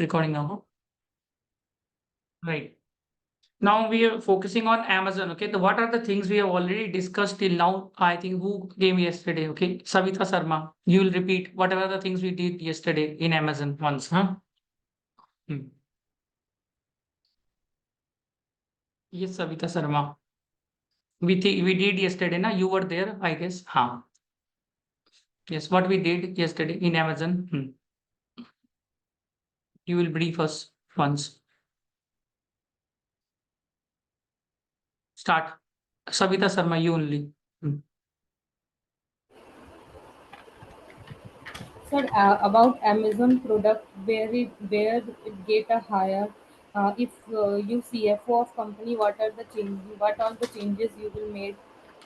recording now. Right. Now we are focusing on Amazon. Okay. So what are the things we have already discussed till now? I think who came yesterday? Okay. Savita Sharma. You will repeat whatever the things we did yesterday in Amazon once. Huh? Yes, Savita Sharma. We did yesterday. Na? You were there, I guess. Huh. Yes. What we did yesterday in Amazon. You will brief us once. Start. Savita Sharma, you only. Sir, about Amazon product, where it get a higher. If you CFO of company, what are the changes you will make,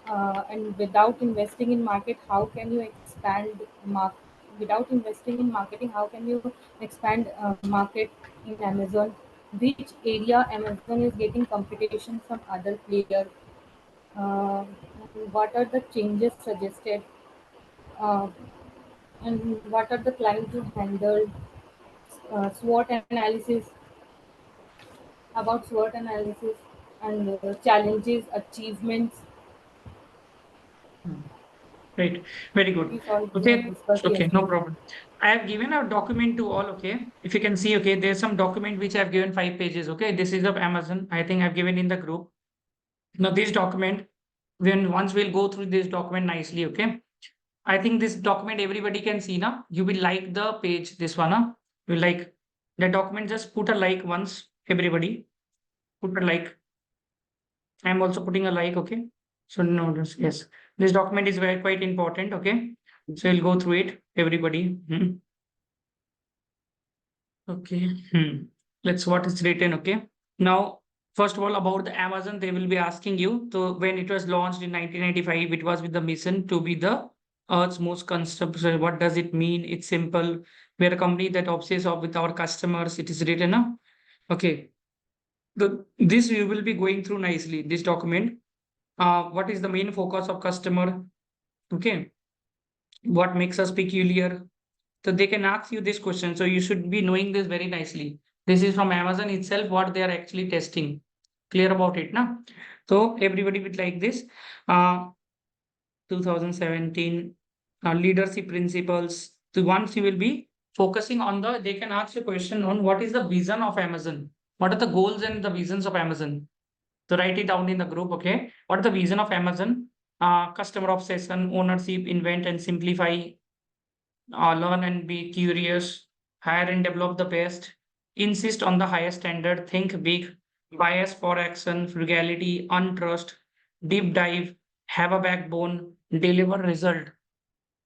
and without investing in market, how can you expand without investing in marketing, how can you expand market in Amazon? Which area Amazon is getting competition from other player? Uh, what are the changes suggested? Uh, and what are the clients you handle, SWOT analysis, about SWOT analysis, and challenges, achievements. Right. Very good. These all we have Okay. discussed Okay. No yesterday. problem. I have given a document to all. Okay. If you can see, okay, there's some document which I've given 5 pages. Okay. This is of Amazon. I think I've given in the group. Now, this document, when once we'll go through this document nicely. Okay. I think this document everybody can see now. You will like the page, this one. Huh? You like the document, just put a like once, everybody. Put a like. I'm also putting a like, okay? So no, yes, this document is very quite important, okay? So we'll go through it, everybody. Okay. Let's what is written, okay? Now, first of all, about the Amazon, they will be asking you. So when it was launched in 1995, it was with the mission to be the Earth's most consumption. What does it mean? It's simple. We're a company that obsesses with our customers. It is written up. Okay. This you will be going through nicely, this document. What is the main focus of customer? Okay. What makes us peculiar? So they can ask you this question. So you should be knowing this very nicely. This is from Amazon itself, what they are actually testing. Clear about it, na? So everybody would like this. 2017 leadership principles. So once you will be focusing on they can ask you a question on what is the vision of Amazon? What are the goals and the visions of Amazon? So write it down in the group, okay? What is the vision of Amazon? Customer obsession, ownership, invent and simplify, learn and be curious, hire and develop the best, insist on the highest standard, think big, bias for action, frugality, untrust, deep dive, have a backbone, deliver result.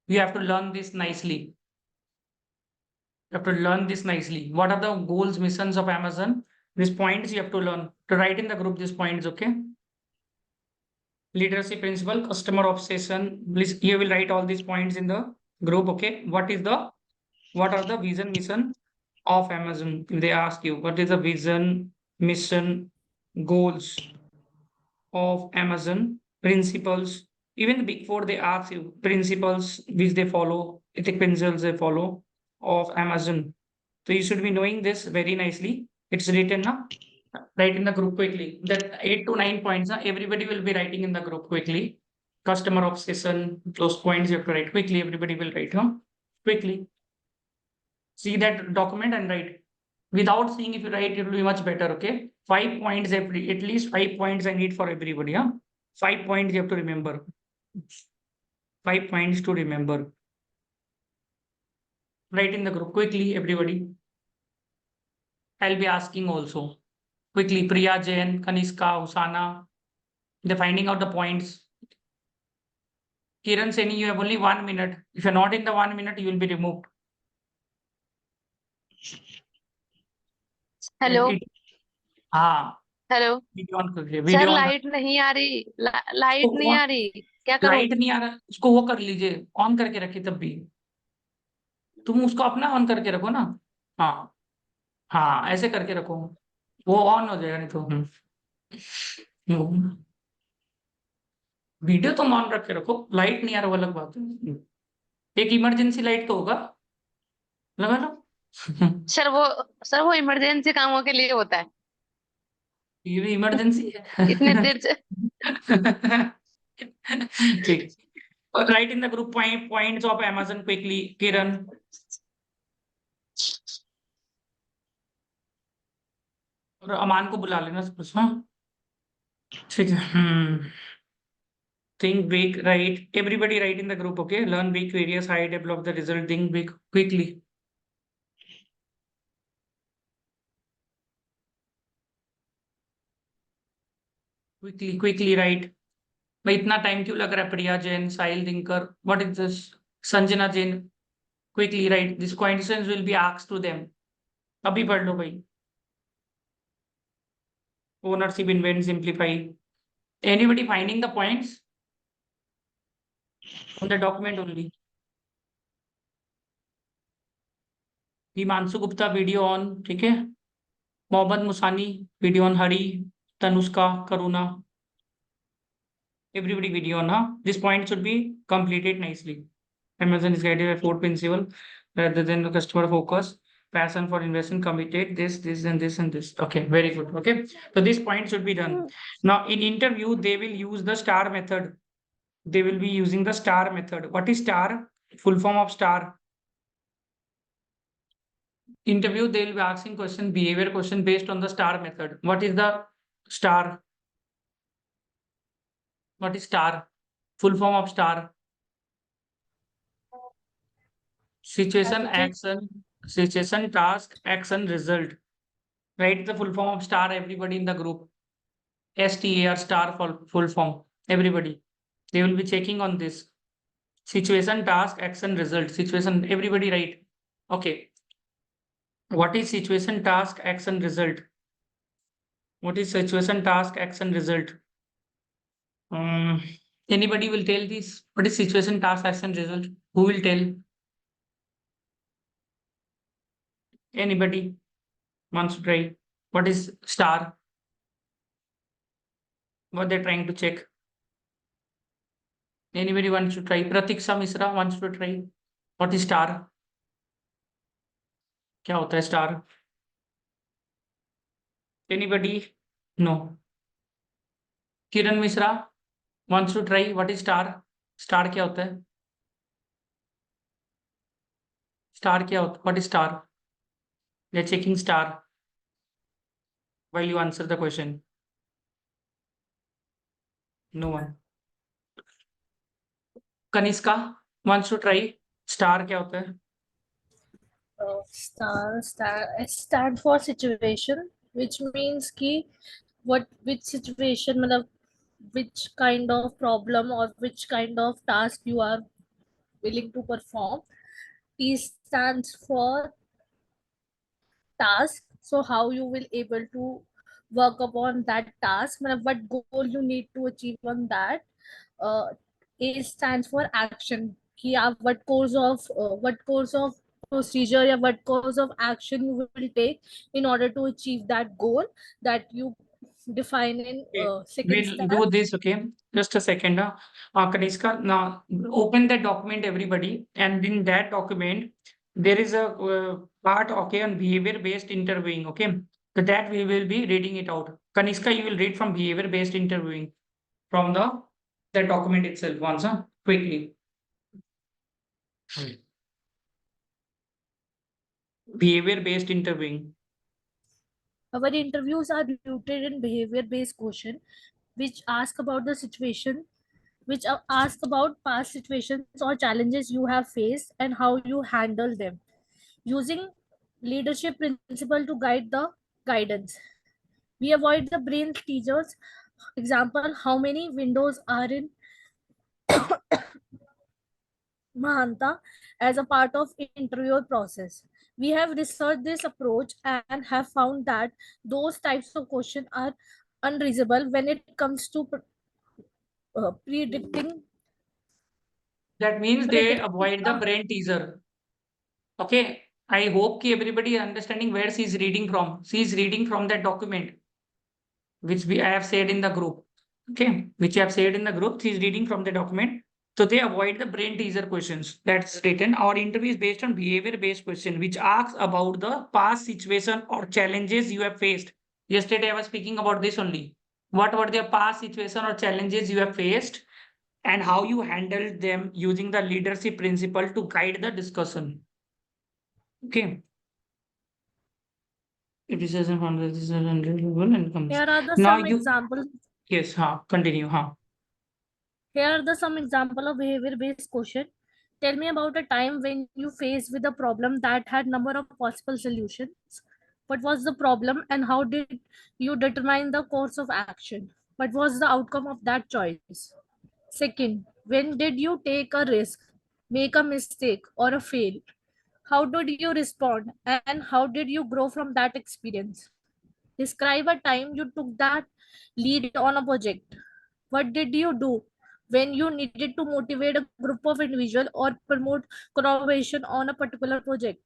You have to learn this nicely. You have to learn this nicely. What are the goals, missions of Amazon? These points you have to learn. To write in the group these points, okay? Leadership principle, customer obsession. Please, you will write all these points in the group, okay? What are the vision, mission of Amazon? If they ask you, what is the vision, mission, goals of Amazon, principles, even the big four, they ask you principles which they follow, ethic principles they follow of Amazon. So you should be knowing this very nicely. It's written now. Write in the group quickly. That 8 to 9 points, everybody will be writing in the group quickly. Customer obsession, those points you have to write quickly. Everybody will write, huh? Quickly. See that document and write. Without seeing, if you write, it will be much better. Okay. 5 points at least 5 points I need for everybody. Huh? 5 points you have to remember. 5 points to remember. Write in the group quickly, everybody. I'll be asking also. Quickly, Priya, Jain, Kaniska, Usana. They're finding out the points. Kiran Seni, you have only 1 minute. If you're not in the 1 minute, you will be removed. Hello हाँ hello video on कर लीजिए sir video on light नहीं आ रही light नहीं आ रही क्या करूं light नहीं आ रहा उसको वो कर लीजिए ऑन करके रखिए तब भी तुम उसको अपना ऑन करके रखो ना हाँ हाँ ऐसे करके रखो वो ऑन हो जाएगा नहीं तो वीडियो तुम ऑन रख के रखो लाइट नहीं आ रहा वो अलग बात है एक इमरजेंसी लाइट तो होगा लगा लो सर वो इमरजेंसी कामों के लिए होता है। ये भी इमरजेंसी इतने है। देर से ठीक। Write in the group points of Amazon quickly, Kiran. और अमान को बुला लेना सब। हाँ ठीक है। Think big, right? Everybody write in the group, okay? Learn big, various high, develop the result, think big, quickly. Quickly write. भाई इतना टाइम क्यों लग रहा है? प्रिया जैन, साहिल Dinkar, what is this? Sanjana Jain, quickly write. This questions will be asked to them. अभी पढ़ लो भाई. Ownership, invent, simplify. Anybody finding the points on the document only? Himanshu Gupta video on, ठीक है? Mohammad Musani video on, Hari, Tanushka, Karuna, everybody video on, huh? This point should be completed nicely. Amazon is guided by four principle rather than the customer focus, passion for investment, committed, this and this and this. Okay, very good. Okay, so this point should be done. Now in interview they will use the star method. They will be using the star method. What is star? Full form of star. Interview they will be asking question, behavior question based on the star method. What is the star? What is star? Full form of star. Situation, action, situation, task, action, result. Write the full form of star, everybody in the group. STAR, star full form. Everybody. They will be checking on this. Situation, task, action, result. Situation, everybody write. Okay. What is situation, task, action, result? What is situation, task, action, result? Um, Anybody will tell this? What is situation, task, action, result? Who will tell? Anybody wants to try? What is star? What they're trying to check? Anybody wants to try? Pratiksha Misra wants to try. What is star? क्या होता है star? Anybody? No. Kiran Mishra wants to try. What is star? Star क्या होता है? Star क्या होता है? What is star? They're checking star while you answer the question. No one. Kanishka wants to try. Star क्या होता है? stand for situation, which means ki which situation, matlab which kind of problem or which kind of task you are willing to perform. T stands for task, so how you will able to work upon that task, matlab what goal you need to achieve on that. A stands for action, कि आप what course of procedure या what course of action you will take in order to achieve that goal that you define in second We'll step. do this, okay? Just a second. Kanishka, now open that document, everybody, and in that document there is a part, okay, on behavior-based interviewing, okay? So that we will be reading it out. Kanishka, you will read from behavior-based interviewing from the document itself once, quickly. Behavior-based interviewing. Our interviews are rooted in behavior-based question, which ask about the situation, which ask about past situations or challenges you have faced and how you handle them, using leadership principle to guide the guidance. We avoid the brain teasers. Example, how many windows are in Mahanta as a part of interview process. We have researched this approach and have found that those types of questions are unreasonable when it comes to predicting. That means they avoid the brain teaser. Okay. I hope ki everybody is understanding where she is reading from. She is reading from that document, which I have shared in the group. Okay. Which I have shared in the group. She is reading from the document. So they avoid the brain teaser questions. That's written. Our interview is based on behavior-based question, which asks about the past situation or challenges you have faced. Yesterday, I was speaking about this only. What were the past situation or challenges you have faced and how you handled them using the leadership principle to guide the discussion. Okay. It is as a hundred, this is 100 and comes. Here are the Now some you, examples. yes, continue. Here are the some example of behavior-based question. Tell me about a time when you faced with a problem that had number of possible solutions. What was the problem and how did you determine the course of action? What was the outcome of that choice? Second, when did you take a risk, make a mistake, or a fail? How did you respond and how did you grow from that experience? Describe a time you took that lead on a project. What did you do when you needed to motivate a group of individuals or promote collaboration on a particular project?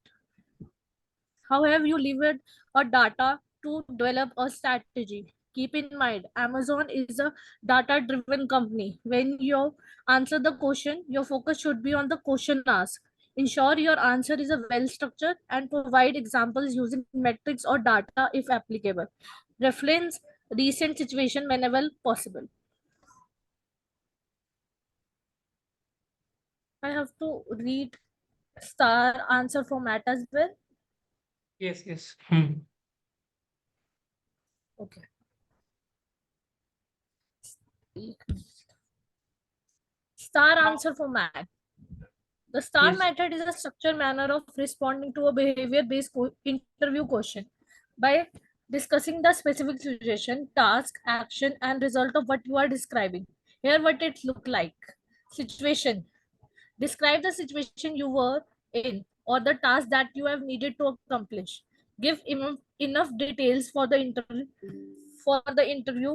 How have you leveraged a data to develop a strategy? Keep in mind, Amazon is a data-driven company. When you answer the question, your focus should be on the question asked. Ensure your answer is a well-structured and provide examples using metrics or data if applicable. Reference recent situation whenever possible. I have to read star answer format as well. Yes. Okay. Star answer format. The STAR Yes. method is a structured manner of responding to a behavior-based interview question by discussing the specific situation, task, action, and result of what you are describing. Here, what it looked like. Situation. Describe the situation you were in or the task that you have needed to accomplish. Give enough details for the interview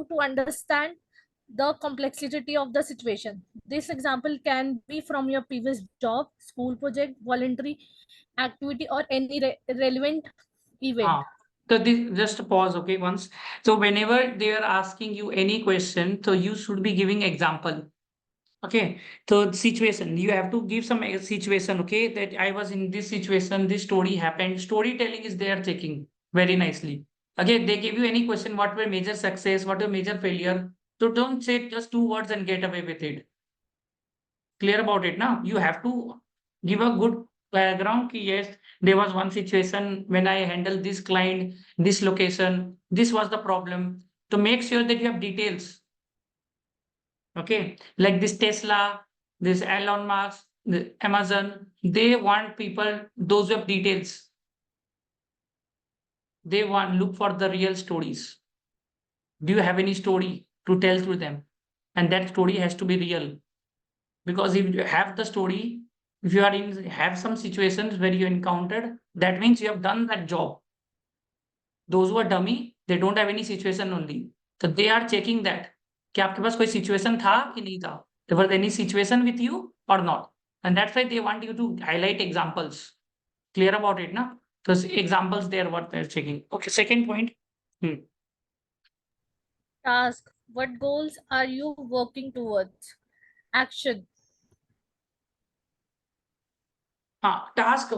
to understand the complexity of the situation. This example can be from your previous job, school project, voluntary activity, or any relevant event. So this just pause, okay, once. So whenever they are asking you any question, so you should be giving example. Okay, so situation, you have to give some situation, okay, that I was in this situation, this story happened. Storytelling is there checking very nicely. Okay, they give you any question, what were major success, what were major failure. So don't say just 2 words and get away with it. Clear about it now. You have to give a good background. Yes, there was one situation when I handled this client, this location, this was the problem. To make sure that you have details. Okay, like this Tesla, this Elon Musk, the Amazon, they want people, those who have details. They want look for the real stories. Do you have any story to tell to them? And that story has to be real. Because if you have the story, if you are in have some situations where you encountered, that means you have done that job. Those who are dummy, they don't have any situation only. So they are checking that कि आपके पास कोई situation था कि नहीं था. There was any situation with you or not. And that's why they want you to highlight examples. Clear about it, na? Because examples there what they're checking. Okay, second point. Task. What goals are you working towards? Task,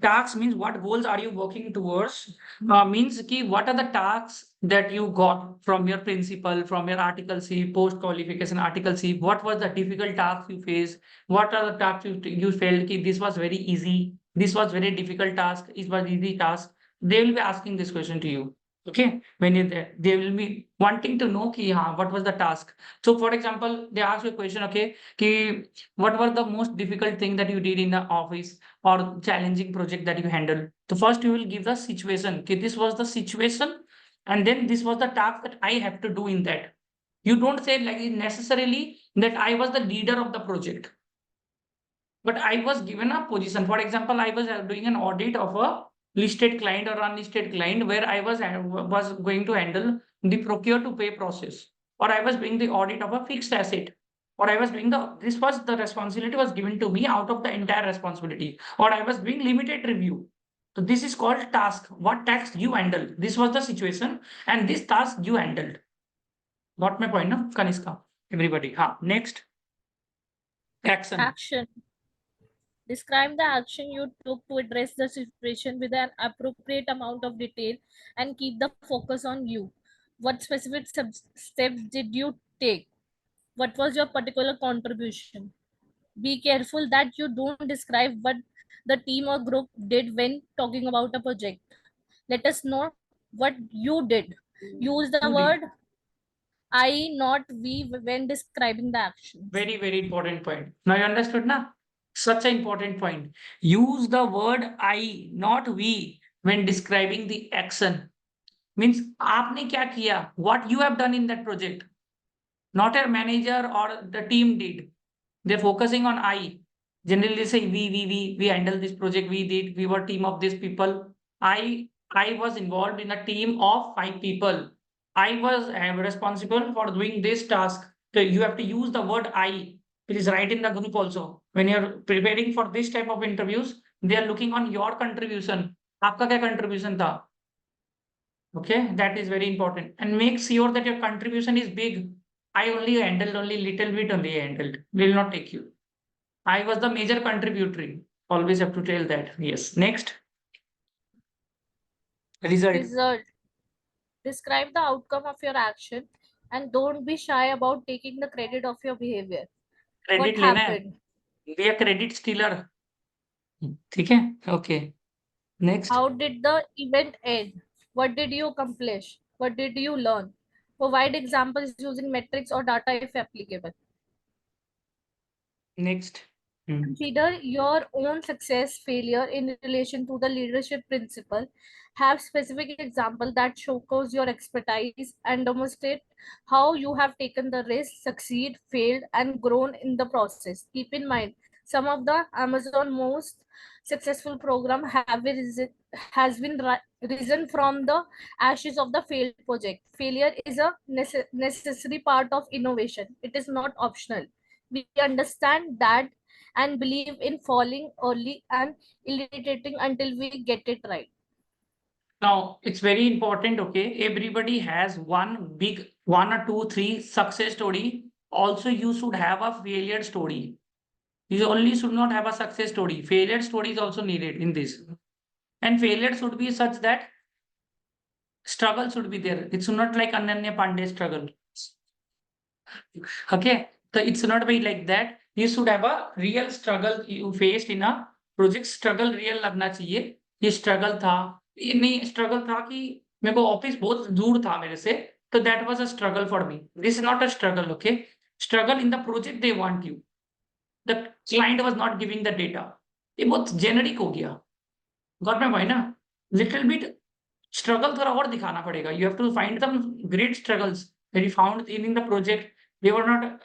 task means what goals are you working towards? Means ki what are the tasks that you got from your principal, from your Article C, post qualification Article C? What was the difficult tasks you faced? What are the tasks you felt ki this was very easy, this was very difficult task, it was easy task? They will be asking this question to you. Okay, when you're there, they will be wanting to know ki what was the task. So, for example, they ask you a question, okay, ki what were the most difficult thing that you did in the office or challenging project that you handled? So first you will give the situation. Okay, this was the situation, and then this was the task that I have to do in that. You don't say like necessarily that I was the leader of the project, but I was given a position. For example, I was doing an audit of a listed client or unlisted client where I was going to handle the procure to pay process, or I was doing the audit of a fixed asset, or I was doing this was the responsibility was given to me out of the entire responsibility, or I was doing limited review. So this is called task. What task you handled? This was the situation, and this task you handled. Got my point, no, Kaniska? Everybody. Next. Action. Action. Describe the action you took to address the situation with an appropriate amount of detail and keep the focus on you. What specific steps did you take? What was your particular contribution? Be careful that you don't describe what the team or group did when talking about a project. Let us know what you did. Use the You did. word I, not we, when describing the actions. Very, very important point. Now you understood, na? Such an important point. Use the word I, not we, when describing the action. Means आपने क्या किया? What you have done in that project. Not your manager or the team did. They're focusing on I. Generally they say we handle this project, we did, we were team of these people. I was involved in a team of 5 people. I was responsible for doing this task. So you have to use the word I. Please write in the group also. When you're preparing for this type of interviews, they are looking on your contribution. आपका क्या contribution था? Okay, that is very important. And make sure that your contribution is big. I only handled only little bit only handled. Will not take you. I was the major contributory. Always have to tell that. Yes. Next. Result. Result. Describe the outcome of your action and don't be shy about taking the credit of your behavior. Credit What लेना है. happened? Be a credit stealer. ठीक है? Okay. Next. How did the event end? What did you accomplish? What did you learn? Provide examples using metrics or data if applicable. Next. Consider your own success failure in relation to the leadership principle. Have specific example that showcase your expertise and demonstrate how you have taken the risk, succeed, failed, and grown in the process. Keep in mind, some of the Amazon most successful program has been risen from the ashes of the failed project. Failure is a necessary part of innovation. It is not optional. We understand that and believe in falling early and irritating until we get it right. Now it's very important. Okay, everybody has one big, 1 or 2, 3 success story. Also, you should have a failure story. You only should not have a success story. Failure story is also needed in this. And failure should be such that struggle should be there. It's not like Ananya Pandey struggle. Okay, so it's not be like that. You should have a real struggle you faced in a project. Struggle real लगना चाहिए. ये struggle था. ये नहीं struggle था कि मेरे को ऑफिस बहुत दूर था मेरे से. So that was a struggle for me. This is not a struggle. Okay, struggle in the project they want you. The client was not giving the data. ये बहुत generic हो गया. Got my point ना? Little bit struggle थोड़ा और दिखाना पड़ेगा. You have to find some great struggles that you found in the project. They were not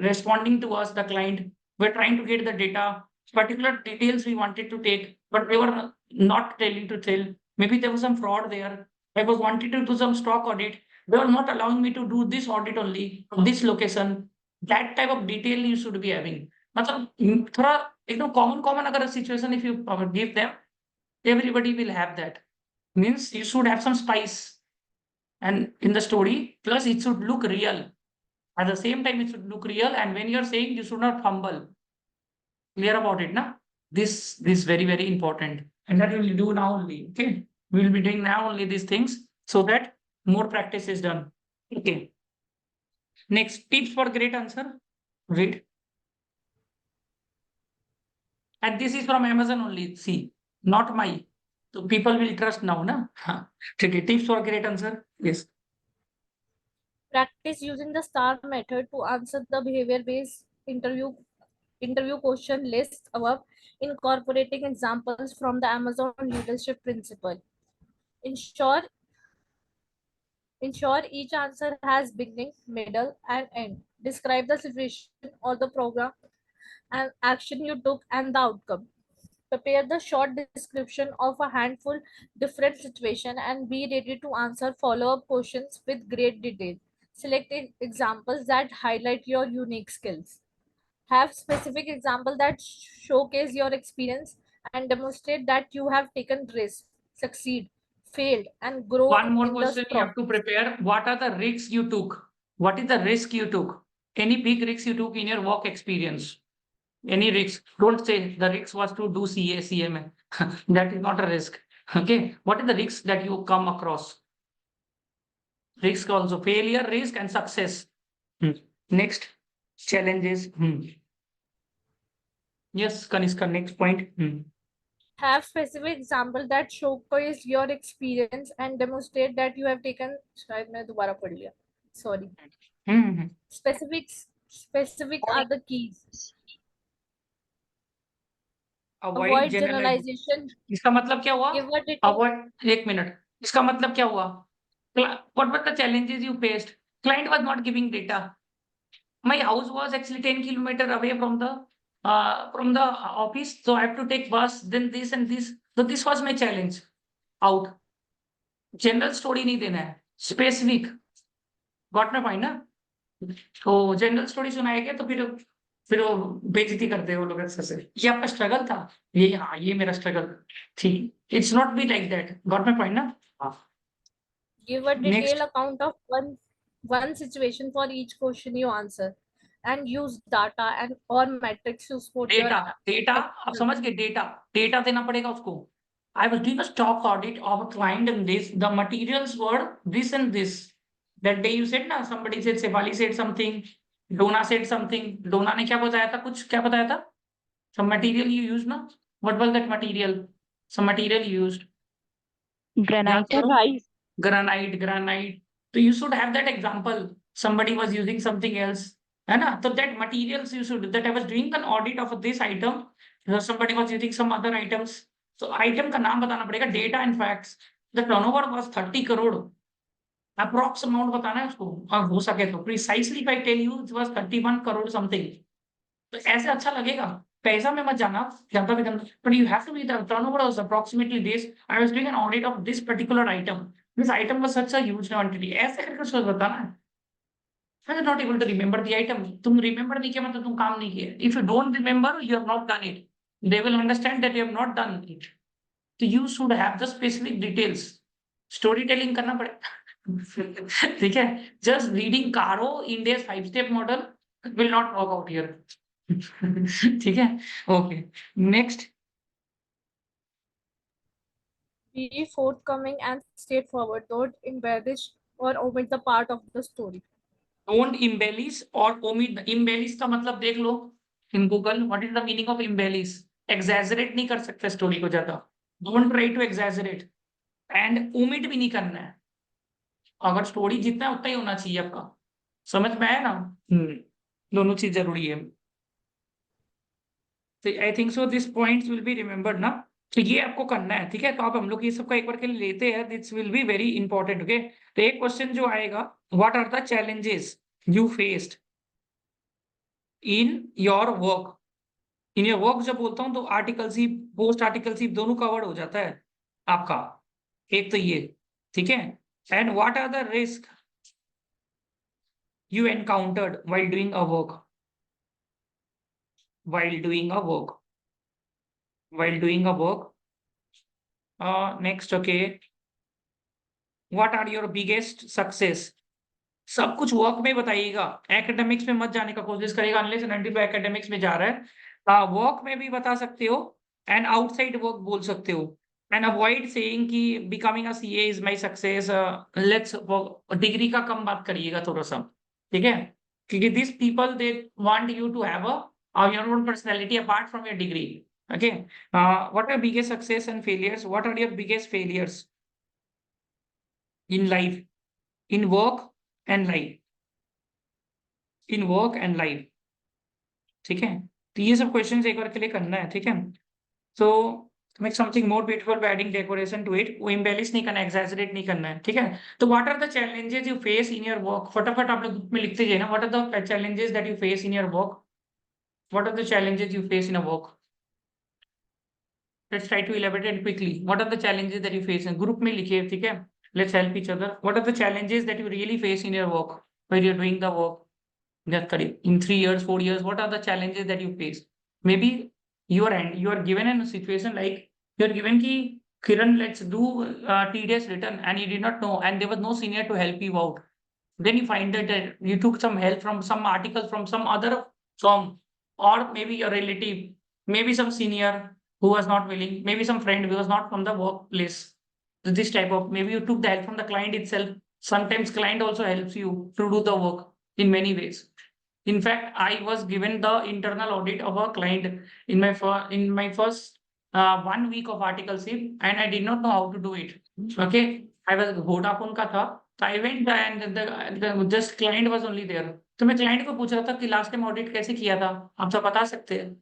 responding to us, the client. We're trying to get the data, particular details we wanted to take, but they were not telling to tell. Maybe there was some fraud there. I was wanted to do some stock audit. They were not allowing me to do this audit only of this location. That type of detail you should be having. मतलब थोड़ा एकदम common अगर situation if you give them, everybody will have that. Means you should have some spice and in the story, plus it should look real. At the same time, it should look real. And when you're saying, you should not fumble. Clear about it, na? This very, very important. And that we will do now only. Okay. We will be doing now only these things so that more practice is done. Okay. Next, tips for great answer. Read. And this is from Amazon only. See, not my. So people will trust now, na? Okay. Tips for great answer. Yes. Practice using the STAR method to answer the behavior-based interview question list above, incorporating examples from the Amazon leadership principle. Ensure each answer has beginning, middle, and end. Describe the situation or the program and action you took and the outcome. Prepare the short description of a handful different situation and be ready to answer follow-up questions with great detail. Select examples that highlight your unique skills. Have specific examples that showcase your experience and demonstrate that you have taken risks, succeed, failed, and grown One more in question the you have to prepare. What are the risks you took? What is the risk you took? Any big risks you took in your work experience? Any risk? Don't say the risk was to do CA, CMA. That is not a risk. Okay. What is the risk that you come across? Risk also, failure, risk, and success. Next, challenges. Yes, Kanishka, next point. Have specific example that showcase your experience and demonstrate that you have taken. शायद मैं दोबारा पढ़ लिया. Sorry. Specific are the keys. Avoid generalization. इसका मतलब क्या हुआ? Give a detail. Avoid. एक मिनट. इसका मतलब क्या हुआ? What were the challenges you faced? Client was not giving data. My house was actually 10 kilometers away from the office, so I have to take bus, then this and this. So this was my challenge. Out. General story नहीं देना है. Specific. Got my point ना? तो general story सुनाएंगे तो फिर वो बेइज्जती करते हैं वो लोग अक्सर से. ये आपका स्ट्रगल था. ये मेरा स्ट्रगल. ठीक. It's not be like that. Got my point ना? Give a detailed account of one situation for each question you answer, and use data and or metrics to support your data आप समझ गए. Data देना पड़ेगा उसको. I was doing a stock audit of a client and this, the materials were this and this. That day you said ना, somebody said, Sefali said something, Dona said something. Dona ने क्या बताया था? कुछ क्या बताया था? Some material you used ना? What was that material? Some material you used. Granite. Granite. So you should have that example. Somebody was using something else. है ना? So that materials you should, that I was doing an audit of this item. So somebody was using some other items. So item का नाम बताना पड़ेगा. Data and facts. The turnover was 30 crore. Approx amount बताना है उसको. और हो सके तो precisely if I tell you it was 31 crore something. तो ऐसे अच्छा लगेगा. पैसा में मत जाना ज्यादा भी गंदा. But you have to be the turnover was approximately this. I was doing an audit of this particular item. This item was such a huge quantity. ऐसे करके उसको बताना है. I was not able to remember the item. तुम remember नहीं किया मतलब तुम काम नहीं किया. If you don't remember, you have not done it. They will understand that you have not done it. So you should have the specific details. Storytelling करना पड़ेगा. ठीक है. Just reading Caro India's 5-step model will not work out here. ठीक है. Okay. Next. Be forthcoming and straightforward. Don't embellish or omit the part of the story. Don't embellish or omit. Embellish का मतलब देख लो in Google. What is the meaning of embellish? Exaggerate नहीं कर सकते story को ज्यादा. Don't try to exaggerate. And omit भी नहीं करना है. अगर स्टोरी जितना है उतना ही होना चाहिए आपका. समझ में आया ना? दोनों चीज जरूरी है. तो I think so this points will be remembered ना. तो ये आपको करना है. ठीक है. तो आप हम लोग ये सबका एक बार के लिए लेते हैं. This will be very important. Okay. तो एक क्वेश्चन जो आएगा, what are the challenges you faced in your work. In your work जब बोलता हूं तो आर्टिकलशिप, पोस्ट आर्टिकलशिप दोनों कवर्ड हो जाता है आपका. एक तो ये. ठीक है. And what are the risk you encountered while doing a work. Next, okay. What are your biggest success? सब कुछ वर्क में बताइएगा. एकेडमिक्स में मत जाने का कोशिश करेगा अनलेस एंड अनटिल एकेडमिक्स में जा रहा है. वर्क में भी बता सकते हो एंड आउटसाइड वर्क बोल सकते हो. एंड अवॉइड सेइंग कि becoming a CA is my success. Let's degree का कम बात करिएगा थोड़ा सा. ठीक है. क्योंकि this people they want you to have your own personality apart from your degree. Okay. What are biggest success and failures? What are your biggest failures in life, in work and life, in work and life. ठीक है. तो ये सब question एक बार के लिए करना है. ठीक है. सो make something more beautiful by adding decoration to it. वो embellish नहीं करना, exaggerate नहीं करना है. ठीक है. तो what are the challenges you face in your work? फटाफट आप लोग ग्रुप में लिखते जाइए ना. What are the challenges that you face in your work? What are the challenges you face in a work? Let's try to elaborate it quickly. What are the challenges that you face? Group में लिखिए. ठीक है. Let's help each other. What are the challenges that you really face in your work while you're doing the work? In 3 years, 4 years, what are the challenges that you face? Maybe you are given in a situation like you're given ki Kiran, let's do tedious return, and you did not know, and there was no senior to help you out. Then you find that you took some help from some article from some other firm, or maybe your relative, maybe some senior who was not willing, maybe some friend who was not from the workplace. So this type of, maybe you took the help from the client itself. Sometimes client also helps you to do the work in many ways. In fact, I was given the internal audit of a client in my first 1 week of articleship, and I did not know how to do it. Okay, I was Vodafone का था, so I went and the just client was only there. तो मैं client को पूछ रहा था कि last time audit कैसे किया था, आप सब बता सकते हैं?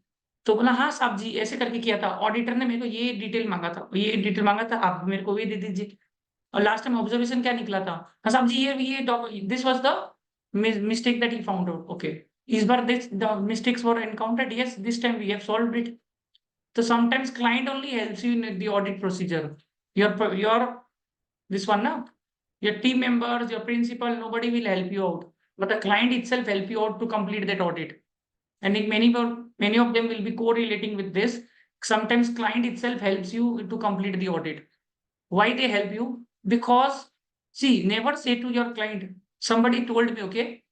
तो बोला हाँ साहब जी ऐसे करके किया था, ऑडिटर ने मेरे को ये डिटेल मांगा था, आप मेरे को ये दे दीजिए। और लास्ट टाइम ऑब्जर्वेशन क्या निकला था? हाँ साहब जी ये this was the mistake that he found out. Okay, is but this the mistakes were encountered? Yes, this time we have solved it. So sometimes client only helps you in the audit procedure. Your this one now, your team members, your principal, nobody will help you out, but the client itself help you out to complete that audit. And in many of them will be correlating with this. Sometimes client itself helps you to complete the audit. Why they help you? Because see, never say to your client, somebody told me, okay,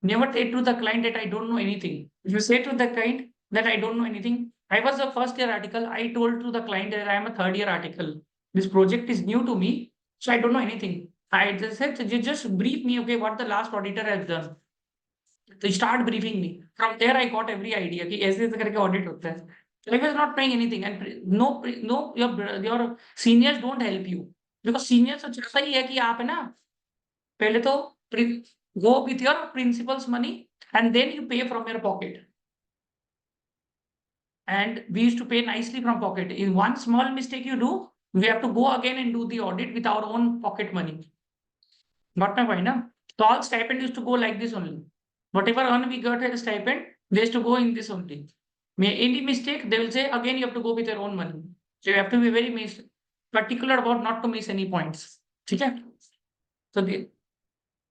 never say to the client that I don't know anything. If you say to the client that I don't know anything, I was a first year article, I told to the client that I am a third year article. This project is new to me, so I don't know anything. I just said, you just brief me, okay, what the last auditor has done. So start briefing me. From there, I got every idea कि ऐसे ऐसे करके audit होता है. So I was not knowing anything, and no, your seniors don't help you, because seniors तो चाहता ही है कि आप है ना पहले तो go with your principal's money and then you pay from your pocket. And we used to pay nicely from pocket. In one small mistake you do, we have to go again and do the audit with our own pocket money. Got my point, na? So all stipend used to go like this only. Whatever earn we got as a stipend, they used to go in this only. Any mistake, they will say again you have to go with your own money. So you have to be very particular about not to miss any points. Okay? So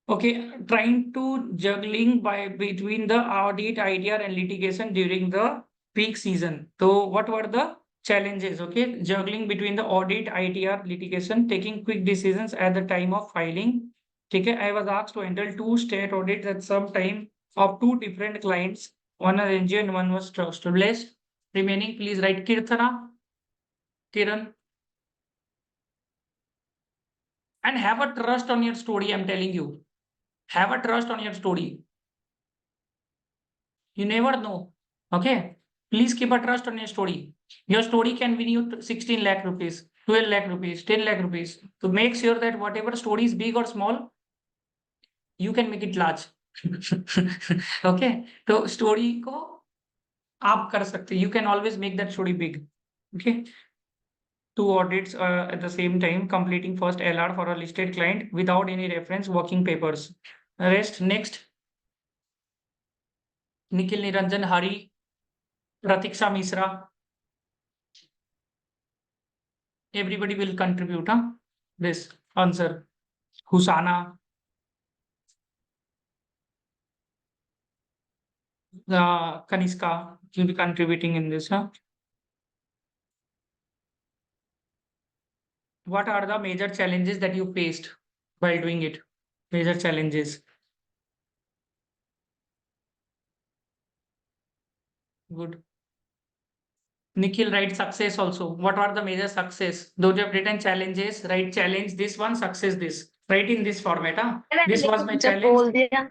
okay, trying to juggling between the audit idea and litigation during the peak season. So what were the challenges? Okay, juggling between the audit, ITR, litigation, taking quick decisions at the time of filing. Okay, I was asked to handle 2 state audits at some time of 2 different clients. One was NGO and one was trust-based. Remaining, please write Kiran, and have a trust on your story. I'm telling you, have a trust on your story. You never know. Okay. Please keep a trust on your story. Your story can win you 16 lakh rupees, 12 lakh rupees, 10 lakh rupees. So make sure that whatever story is big or small, you can make it large. Okay. So story ko aap kar sakte. You can always make that story big. Okay. 2 audits at the same time, completing first LR for a listed client without any reference working papers. Rest next. Nikhil Niranjan Hari, Pratiksha Misra. Everybody will contribute, huh? This answer. Husana. Kaniska will be contributing in this, huh? What are the major challenges that you faced while doing it? Major challenges. Good. Nikhil, write success also. What are the major success? Those who have written challenges, write challenge this one, success this. Write in this format, huh? This was my जब challenge. बोल दिया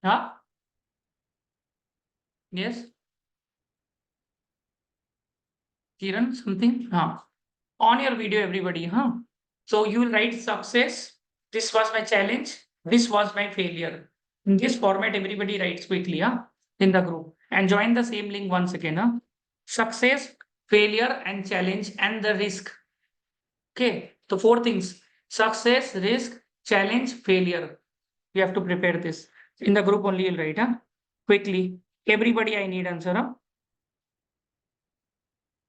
Huh? Yes. Kiran, something? Huh. On your video, everybody, huh? So you will write success. This was my challenge. This was my failure. In this format, everybody writes quickly, huh? In the group. And join the same link once again, huh? Success, failure, and challenge, and the risk. Okay. So 4 things: success, risk, challenge, failure. You have to prepare this. In the group only you'll write, huh? Quickly. Everybody, I need answer, huh?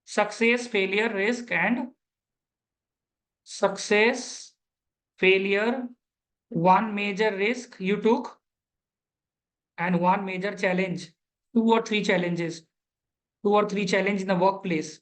Success, failure, risk, and success, failure, one major risk you took, and one major challenge, 2 or 3 challenges, 2 or 3 challenge in the workplace.